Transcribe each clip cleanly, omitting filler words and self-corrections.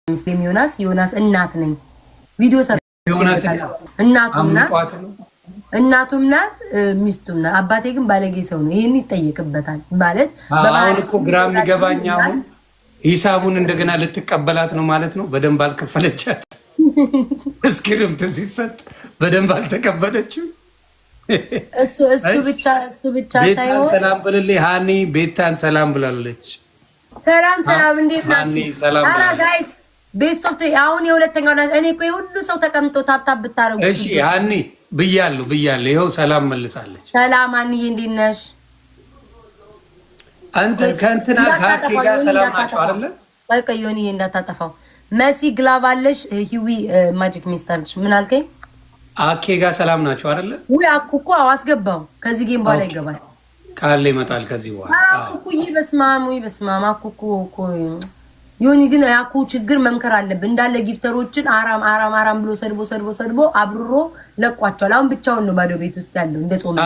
ሙስሊም ዮናስ እናት ነኝ ቪዲዮ ሰርቼበታለሁ። እናቱም ናት ሚስቱም ናት። አባቴ ግን ባለጌ ሰው ነው። ይሄን ይጠየቅበታል ማለት አሁን እኮ ግራም ይገባኝ። አሁን ሂሳቡን እንደገና ልትቀበላት ነው ማለት ነው። በደንብ አልከፈለቻት። እስክሪፕት ሲሰጥ በደንብ አልተቀበለችም። እሱ ብቻ ሳይሆን ሰላም ብለልኝ ሃኒ ቤታን ሰላም ብላለች። ሰላም እንዴት ናችሁ? አራ ጋይስ ቤስት ኦፍ 3 አሁን የሁለተኛው እኔ እኮ ሁሉ ሰው ተቀምጦ ታፕታፕ ብታረጉ። እሺ ሃኒ ብያለሁ። ይኸው ሰላም መልሳለች። ሰላም ሃኒዬ እንዴት ነሽ? አንተ ከእንትና ካኬ ጋር ሰላም ናቸው አይደለ? ቆይ ዮኒዬ እንዳታጠፋው። መሲ ግላቭ አለሽ ሂዊ ማጂክ ሚስታልሽ ምን አልከኝ? አኬ ጋር ሰላም ናቸው አይደለ? ወይ አኩኩ አስገባው። ከዚህ ጌም በኋላ ይገባል። ካለ ይመጣል ከዚህ በኋላ አኩኩ በስማም አኩኩ እኮ ዮኒ ግን ያኩ ችግር መምከር አለብን። እንዳለ ጊፍተሮችን አራም ብሎ ሰድቦ አብሮ ለቋቸዋል። አሁን ብቻውን ነው ባዶ ቤት ውስጥ ያለው እንደ ጾም።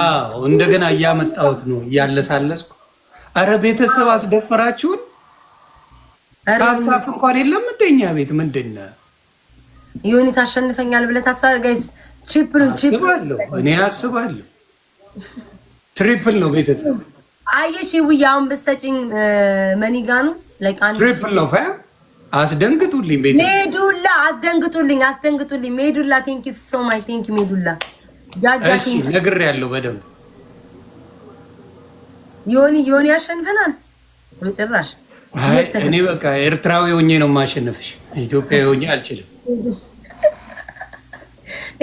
እንደገና እያመጣሁት ነው እያለሳለስኩ። አረ ቤተሰብ አስደፈራችሁን። ታፕታፕ እንኳን የለም እንደኛ ቤት ምንድነው? ዮኒ ታሸንፈኛል ብለህ ታስባለህ? ጋይስ ትሪፕል እኔ አስባለሁ። ትሪፕል ነው ቤተሰብ። አየሽ ይውያውን በሰጪኝ መኒጋኑ ትሪፕል ነው። አስደንግጡልኝ ቤተሰብ። ሜዱላ አስደንግጡልኝ። ሜዱላ ቴንክ ዩ ሶ ማች ቴንክ ዩ ሜዱላ። እሺ ነግሬያለሁ በደንብ። ዮኒ ያሸንፈናል በጭራሽ። እኔ በቃ ኤርትራዊ ሆኜ ነው የማሸንፍሽ። ኢትዮጵያዊ ሆኜ አልችልም።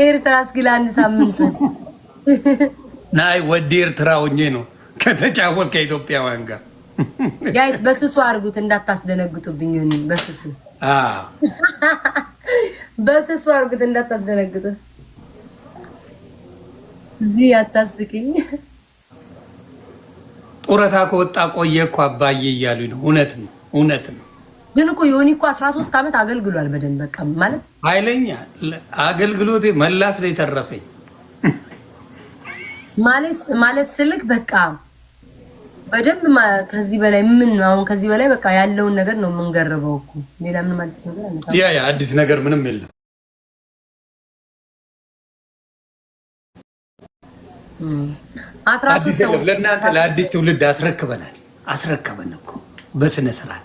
ኤርትራ እስኪ ለአንድ ሳምንት ናይ ወደ ኤርትራ ሆኜ ነው ከተጫወት ከኢትዮጵያውያን ጋር። ጋይስ በስሱ አድርጉት እንዳታስደነግጡብኝ። ዮኒ በስሱ አድርጉት እንዳታስደነግጡት። እዚህ አታስቂኝ። ጡረታ ከወጣ ቆየ እኮ አባዬ እያሉኝ ነው። እውነት ነው። ግን እኮ ዮኒ እኮ 13 ዓመት አገልግሏል በደንብ። በቃ ማለት ኃይለኛ አገልግሎቴ መላስ ላይ ተረፈኝ ማለት ስልክ በቃ በደንብ ከዚህ በላይ ምን አሁን ከዚህ በላይ በቃ ያለውን ነገር ነው የምንገርበው እኮ ሌላ ምን ማለት ነው? ያ አዲስ ነገር ምንም የለም። ለእናንተ ለአዲስ ትውልድ አስረከበን እኮ በስነ ስርዓት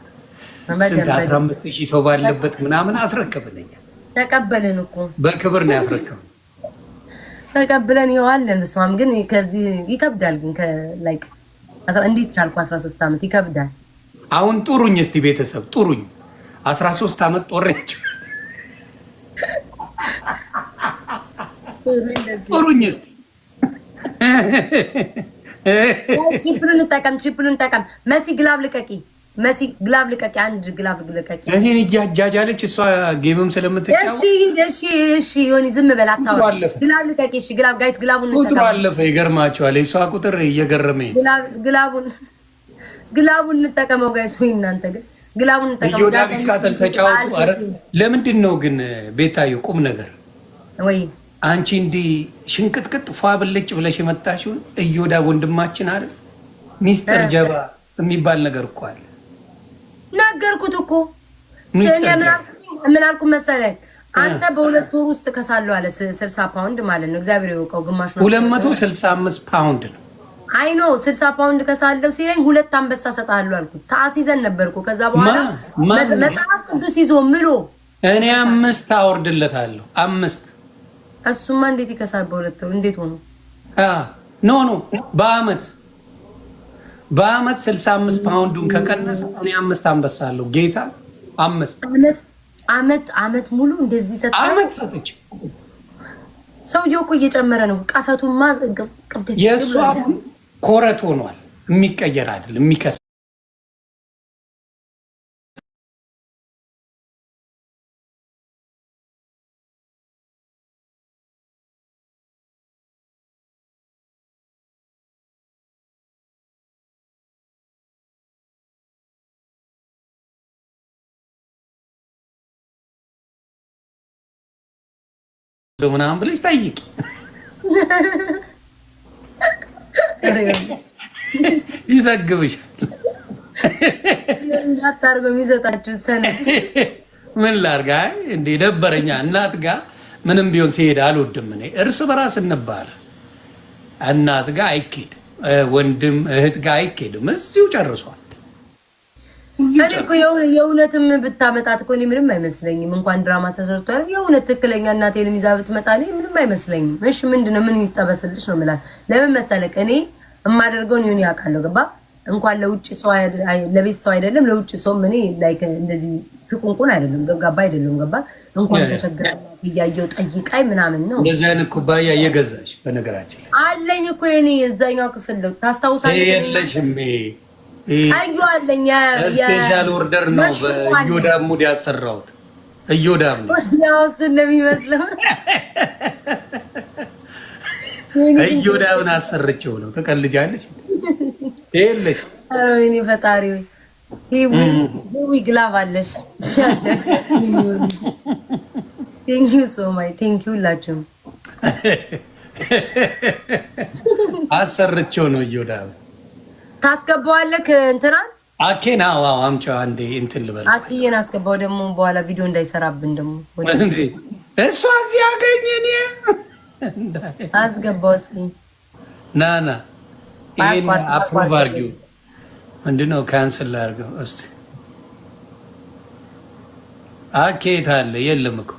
ስንት 15,000 ሰው ባለበት ምናምን አስረከበን። ተቀበልን እኮ በክብር ነው ያስረከበን። ተቀብለን ይዋለን። በስማም ግን ከዚህ ይከብዳል። ግን ላይክ እንዴት ቻልኩ? 13 ዓመት ይከብዳል። አሁን ጥሩኝ እስቲ ቤተሰብ ጥሩኝ። 13 ዓመት ጦሬያችሁ ጥሩኝ እስቲ። ትሪፕሉን ጠቀም። መሲ ግላብ ልቀቂ። አንድ ግላብ ልቀቂ። እኔን እያጃጃለች እሷ ጌምም ስለምትጫወት። እሺ ዮኒ ዝም በል አታውራ። ግላብ ልቀቂ። እሺ ግላብ ጋይስ ግላቡን እንጠቀም። ቁጥሩ አለፈ። ይገርማችኋል። የእሷ ቁጥር እየገረመኝ። ግላቡን እንጠቀመው ጋይስ። ወይ እናንተ ግን ግላቡን እንጠቀመው። እዮዳ ቢካተል ተጫወቱ። አረ ለምንድን ነው ግን ቤታዩ ቁም ነገር ወይ አንቺ እንዲህ ሽንቅጥቅጥ ፏ ብልጭ ብለሽ የመጣሽው እዮዳ ወንድማችን አይደል? ሚስተር ጀባ የሚባል ነገር እኮ አለ። ነገርኩት እኮ ምን አልኩ መሰለኝ? አንተ በ2 ወር ውስጥ ከሳለው አለ 60 ፓውንድ ማለት ነው። እግዚአብሔር ይወቀው ግማሽ ነው 265 ፓውንድ ነው። አይ ኖ 60 ፓውንድ ከሳለው ሲለኝ 2 አንበሳ ሰጣለሁ አልኩት። ታሲዘን ነበርኩ። ከዛ በኋላ መጽሐፍ ቅዱስ ይዞ ምሎ እኔ 5 አወርድለታለሁ 5። እሱማ እንዴት ይከሳል በ2 ወር? እንዴት ሆኖ? ኖ በአመት 65 ፓውንዱን ከቀነሰ እኔ 5 አንበሳ አለው። ጌታ 5 አመት ሙሉ እንደዚህ ሰጥቼ ሰውዬው እኮ እየጨመረ ነው። ቀፈቱማ ቅፍደት የእሱ ኮረት ሆኗል። የሚቀየር አይደል የሚከስ ምናምን ብለሽ ጠይቂ። ይዘግብሻል። እንዳታርገው የሚሰጣችሁ ሰነድ ምን ላድርግ? አይ እንደ ደበረኛ እናት ጋር ምንም ቢሆን ሲሄድ አልወድም እኔ። እርስ በራስ እንባል እናት ጋር አይኬድም፣ ወንድም እህት ጋር አይኬድም። እዚሁ ጨርሷል። እኔ እኮ የእውነትም ብታመጣት እኮ እኔ ምንም አይመስለኝም። እንኳን ድራማ ተሰርቷል የእውነት ትክክለኛ እናቴንም ይዛ ብትመጣ እኔ ምንም አይመስለኝም። እሺ ምንድነው ምን ይጠበስልሽ ነው የምላት። ለምን መሰለህ እኔ የማደርገውን ይሁን ያውቃለሁ። ገባ እንኳን ለውጭ ሰው ለቤት ሰው አይደለም ለውጭ ሰው ምን ላይክ እንደዚህ ስቁንቁን አይደለም ገባ አይደለም ገባ እንኳን ተቸግራ ይያየው ጠይቃይ ምናምን ነው። እንደዚህ አይነት ኩባያ እየገዛሽ በነገራችን አለኝ እኮ እኔ እዛኛው ክፍል ነው ታስታውሳለህ? የለሽም አዩ አለኝ ስፔሻል ኦርደር ነው በዮዳብ ሙድ ያሰራሁት። እዮዳብ ነው ያው እንደሚመስለው እዮዳብን አሰርቼው ነው። ተቀልጃለች የለሽ አሮይኒ ፈጣሪ ሂዊ ግላቭ አለሽ። ቴንክ ዩ ሶ ማች ቴንክ ዩ ላችሁ አሰርቼው ነው። እዮዳብ ታስገባዋለህ እንትና አኬና ዋው አምጪው አንዴ እንትን ልበል። አክዬን አስገባው ደግሞ በኋላ ቪዲዮ እንዳይሰራብን ደግሞ እንዴ እሷ እዚህ ያገኘኝ አስገባው እስኪ ናና ይሄን አፕሩቭ አድርጊው። ምንድነው ካንሰል አድርገው እስቲ። አኬት አለ የለም እኮ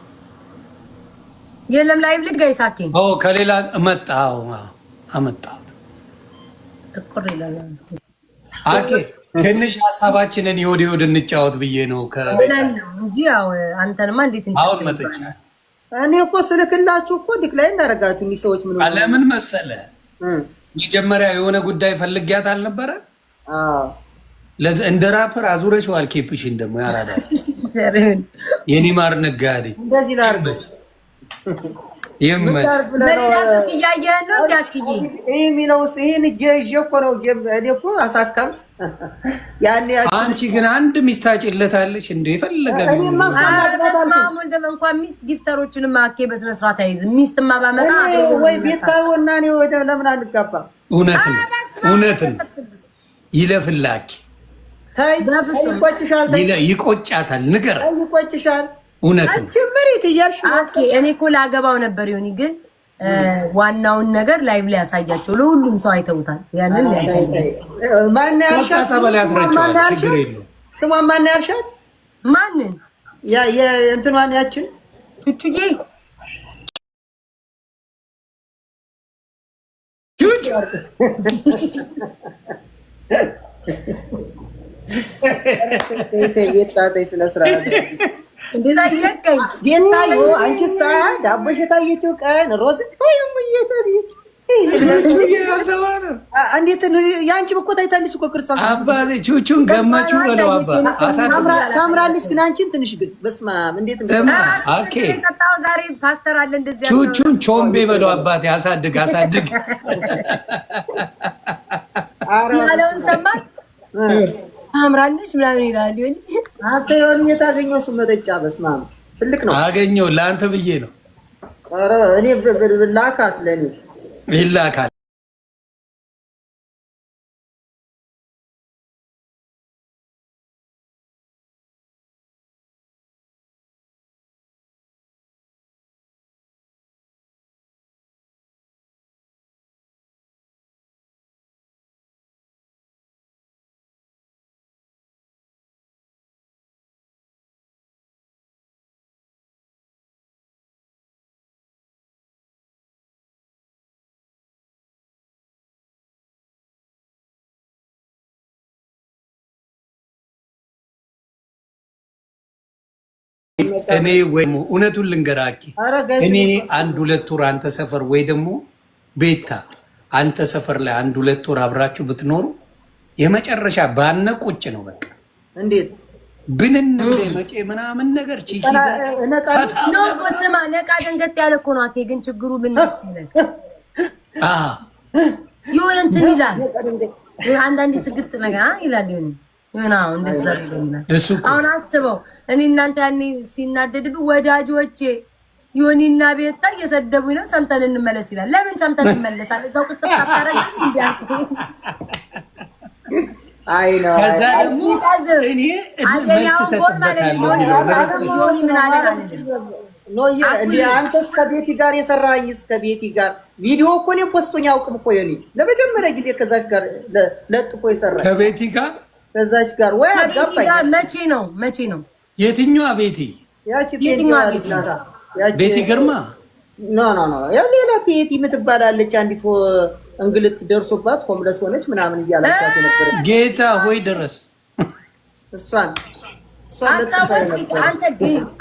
የለም ላይቭ ልጅ ጋይስ አኬን ከሌላ መጣው አመጣሁት። ጥቁር ይላል አኬ ትንሽ ሀሳባችንን ይወድ እንጫወት ብዬ ነው ከሌላን ነው እንጂ ያው አንተንማ እንዴት እንጫወት አሁን መጥቻ እኔ እኮ ስልክላችሁ እኮ ዲክላይን እንዳደረጋችሁ እኒ ሰዎች ምን አለ ምን መሰለ መጀመሪያ የሆነ ጉዳይ ፈልጊያት አልነበረ? እንደ ራፐር አዙረሽዋል። ኬፕሽን ደግሞ ያራዳል የኔ ማር ነጋዴ እንደዚህ ላርገው ይመች በሪያስክ እያየህ ነው ዳክዬ ሚነውስ ይሄን እጄ እኮ ነው እኔ እኮ አሳካም ያኔ አንቺ ግን አንድ ሚስት ታጭለታለች እንደ የፈለገ በስማሙ እንደም እንኳን ሚስት ጊፍተሮችን ማኬ በስነ ስርዓት አይዝም። ሚስትማ ባመጣ ወይ ቤታውና ነው ወደ ለምን አንጋባ? እውነትን ይለፍላኪ ታይ ይቆጭሻል፣ ይቆጫታል። ንገር ይቆጭሻል። እውነትን አንቺ መሬት እያልሽ ኦኬ እኔ እኮ ላገባው ነበር ይሁን ግን ዋናውን ነገር ላይቭ ላይ ያሳያቸው ለሁሉም ሰው አይተውታል። ያንን ማን ያልሻት ጸበል ያስረጫዋል። ችግር የለውም። ስሟን ማን ያልሻት? ማንን እንትኗን ያችን ቹቹዬ ቹቹ የታተይ ስለ ስርዓት እንዴት አየቀኝ ጌታዬ አንቺሳ ዳቦሽ የታየችው ቀን ሮዝ ወይም እየተሪ እንዴት ያንቺ እኮ ታይታለች እኮ ክርስቶስ አባቴ ቹቹን ገመቹ በለው አባ ታምራለች። ግን አንቺን ትንሽ ግን በስመ አብ እንዴት ኦኬ ዛሬ ፓስተር አለ እንደዚህ ቹቹን ቾምቤ በለው አባቴ አሳድግ ያለውን ሰማ ታምራለች ምናምን ይላል። ይሁን አንተ የሆነ የታገኘው ስመጠጫ በስመ አብ ትልቅ ነው። አገኘው ለአንተ ብዬ ነው። ኧረ እኔ ላካት ለኔ ይላካል። እኔ ወይ እውነቱን ልንገራኪ እኔ አንድ ሁለት ወር አንተ ሰፈር ወይ ደግሞ ቤታ አንተ ሰፈር ላይ አንድ ሁለት ወር አብራችሁ ብትኖሩ የመጨረሻ ባነ ቁጭ ነው በቃ። እንዴት ብንን መጪ ምናምን ነገር ቺኪ ነው ቆስማ ነቃ ደንገት ያለ እኮ ነው። ግን ችግሩ ምን መሰለህ ይሁን እንትን ይላል አንዳንዴ ስግጥ ነገር ይላል ይሁን እንደዛ ይላል። አሁን አስበው እኔ እናንተ ያኔ ሲናደድብ ወዳጆቼ ዮኒና ቤታ እየሰደቡኝ ነው ሰምተን እንመለስ ይላል። ለምን ሰምተን እንመለሳለን? እዛው ከተጣጣረን እንዴ አይ ነው ከዛ ደግሞ እኔ መልስ ሰጥበታለሁ ኖዬ እንዴ አንተ እስከ ቤቲ ጋር የሰራኝ እስከ ቤቲ ጋር ቪዲዮ እኮ ነው ፖስቶኝ አውቅም እኮ የኔ ለመጀመሪያ ጊዜ ከዛች ጋር ለጥፎ ይሰራል ከቤቲ ጋር ከዛች ጋር ወይ አጋፋኝ መቼ ነው የትኛዋ ቤቲ ያቺ ቤቲ ግርማ ኖ ያው ሌላ ቤቲ የምትባላለች አንዲት እንግልት ደርሶባት ሆምለስ ሆነች ምናምን እያላቻት ነበር ጌታ ሆይ ድረስ እሷን አንተ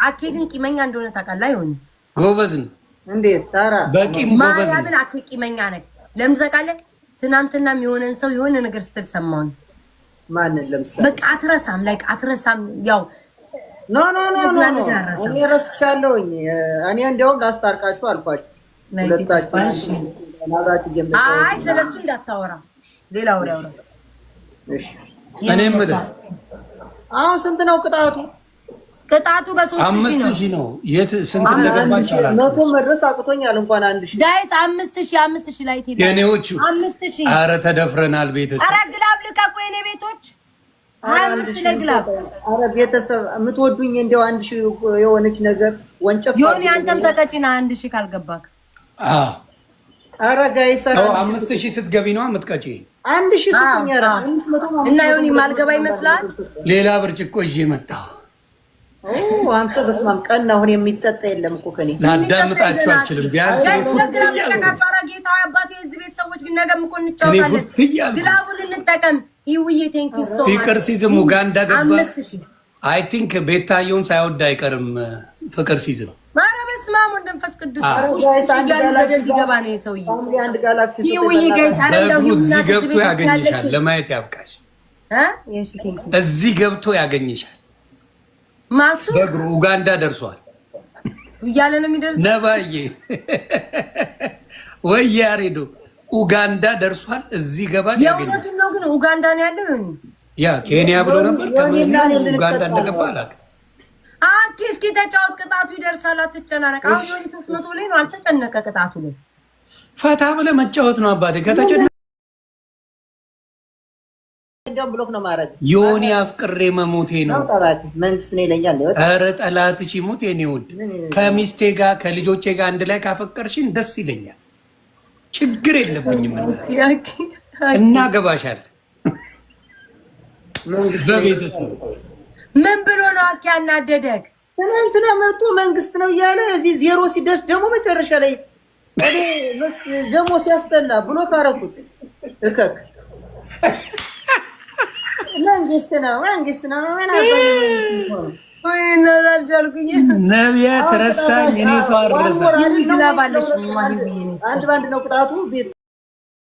አኬግን ቂመኛ እንደሆነ ታውቃለህ አይሆን ጎበዝ ነው እንዴት ታራ በቂም ጎበዝ ነው ማያብን አኬ ቂመኛ ነህ ለምን ታውቃለህ ትናንትናም የሆነን ሰው የሆነ ነገር ስትሰማው ማንን ለምሳሌ በቃ አትረሳም ያው ኖ እኔ ረስቻለሁኝ እኔ እንደውም ላስታርቃችሁ አልኳችሁ ሁለታችሁ ናራቲ ገምታ አይ ስለሱ እንዳታወራ ሌላ ወሬ አውራ እሺ እኔም ምድር አሁን ስንት ነው ቅጣቱ በ3000 ነው የት ስንት እንደገባች አላልኩም መቶ መድረስ አቅቶኛል እንኳን 1000 ጋይስ 5000 ላይ ትሄዳ የኔዎቹ 5000 ኧረ ተደፍረናል ቤተሰብ ኧረ ግላብ ልቀቁ የኔ ቤቶች 25 ለግላብ ኧረ ቤተሰብ የምትወዱኝ እንደው 1000 የሆነች ነገር ወንጨፍ ዮኒ አንተም ተቀጭና 1000 ካልገባክ ኧረ ጋይስ 5000 ስትገቢ ነው የምትቀጪ 1000 ስትኛ 500 እና ዮኒ ማልገባ ይመስላል ሌላ ብርጭቆ ይዤ መጣሁ አንተ በስማም ቀን አሁን የሚጠጣ የለም እኮ ከኔ ላዳምጣችሁ አልችልም ቢያንስ ጌታው አባቴ እዚህ ቤት ሰዎች ግን ነገም እኮ እንጫወታለን ግላቡን እንጠቀም ይውዬ ቴንክ ዩ ሶ ማች ፍቅር ሲዝም ኡጋንዳ ገባ አይ ቲንክ ቤታየውን ሳይወድ አይቀርም ፍቅር ሲዝም ማራ በስማም ወንደንፈስ ቅዱስ ይገባ ነው የሰውዬ አንድ ጋላክሲ ይውዬ ጋይስ አረጋው እዚህ ገብቶ ያገኝሻል ለማየት ያብቃሽ የሺ ቴንክ ዩ እዚህ ገብቶ ያገኝሻል ማሱ በእግሩ ኡጋንዳ ደርሷል እያለ ነው የሚደርስ ነባዬ ወይ ያሬዶ ኡጋንዳ ደርሷል እዚህ ገባል ያገኝሻል ነው ግን ኡጋንዳ ነው ያለው ዮኒ ያ ኬንያ ብሎ ነበር ከምን ኡጋንዳ እንደገባ አላውቅም እስኪ ተጫወት ቅጣቱ ይደርሳል አትጨናነቅ አሁን ዮኒ 300 ላይ ነው አልተጨነቀ ቅጣቱ ላይ ፈታ ብለህ መጫወት ነው አባቴ ከተጨነቀ እንደም ብሎክ ነው ማረግ ዮኒ አፍቅሬ መሞቴ ነው መንግስት ነው ይለኛል ኧረ ጠላትሽ ይሙት የኔ ውድ ከሚስቴ ጋር ከልጆቼ ጋር አንድ ላይ ካፈቀርሽኝ ደስ ይለኛል ችግር የለብኝም እናገባሻለን በቤተሰብ ምን ብሎ ነው አኪ ያናደደክ ትናንትና መጡ መንግስት ነው እያለ እዚህ ዜሮ ሲደርስ ደግሞ መጨረሻ ላይ ደግሞ ሲያስጠላ ብሎ ካረኩት እከክ መንግስት ነው ወይ ነራል ጃልኩኝ ነቢያት ረሳኝ እኔ ሰው አረሳ አንድ ባንድ ነው ቅጣቱ ቤት